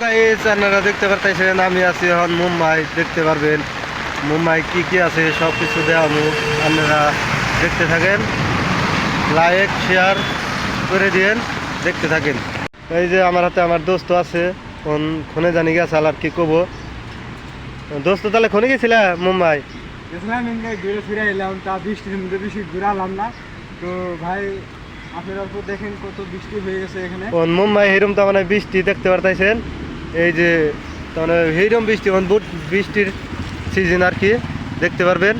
Guys আপনারা দেখতে পারতেছেন আমি আছি এখন মুম্বাই। দেখতে পারবেন মুম্বাই কি কি আছে সব কিছু দেখাবো। আপনারা দেখতে থাকেন, লাইক শেয়ার করে দিন, দেখতে থাকেন। এই যে আমার হাতে আমার দোস্ত আছে, খনে জানি গেছে আর কি কব। দোস্ত তাহলে খনে গেছিলা মুম্বাই? গেছিলাম এমনি ঘুরে ফিরে এলাম, তা বৃষ্টির মধ্যে বেশি ঘুরালাম না তো ভাই। আপনারা তো দেখেন কত বৃষ্টি হয়ে গেছে এখানে মুম্বাই হিরম তো মানে বৃষ্টি দেখতে পারতেছেন। এই যে মানে হিরম বৃষ্টি বৃষ্টির সিজন আর কি দেখতে পারবেন।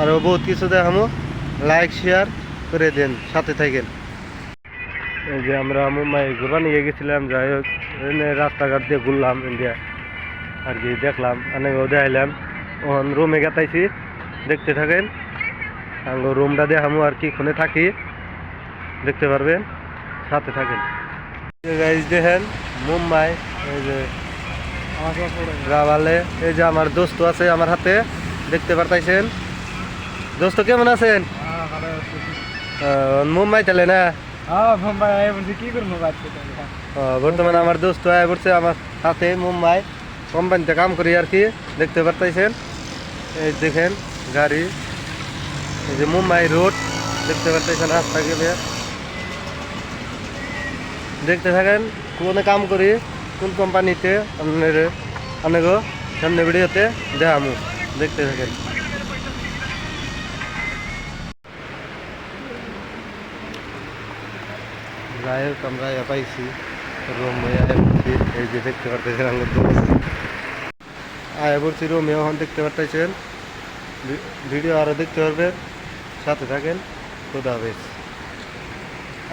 আরও বহুত কিছু দেখামো, লাইক শেয়ার করে দেন, সাথে থাকেন। এই যে আমরা মুম্বাই ঘুরবা নিয়ে গেছিলাম, যাই হোক এনে রাস্তাঘাট দিয়ে ঘুরলাম ইন্ডিয়া আর কি, দেখলাম অনেকও দেখাইলাম। ওখান রুমে গেতাইছি, দেখতে থাকেন। আঙ্গ রুমটা দেখামো আর কি, খুনে থাকি, দেখতে পারবেন, সাথে থাকেন। গাইজ দেখেন মুম্বাই, এই যে রাওয়ালে, এই যে আমার দোস্ত আছে আমার হাতে, দেখতে পারতাইছেন। দোস্ত কেমন আছেন? মুম্বাই তাহলে না? কি করবো বর্তমানে আমার দোস্ত আয় পড়ছে আমার হাতে, মুম্বাই কোম্পানিতে কাম করি আর কি, দেখতে পারতাইছেন। এই দেখেন গাড়ি, এই যে মুম্বাই রোড দেখতে পারতেছেন, রাস্তা গেলে দেখতে থাকেন। কোনে কাম করি, কোন কোম্পানিতে, আপনাকে সামনে ভিডিওতে দেখামু, দেখতে থাকেন। যাই হোক আমরা পাইছি রুম, এই যে দেখতে পারতেছেন আমার দোস্ত আয় পড়ছি রুমে, ওখান দেখতে পারতেছেন। ভিডিও আরও দেখতে পারবেন, সাথে থাকেন। খোদা হাফেজ।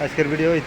আজকের ভিডিও এই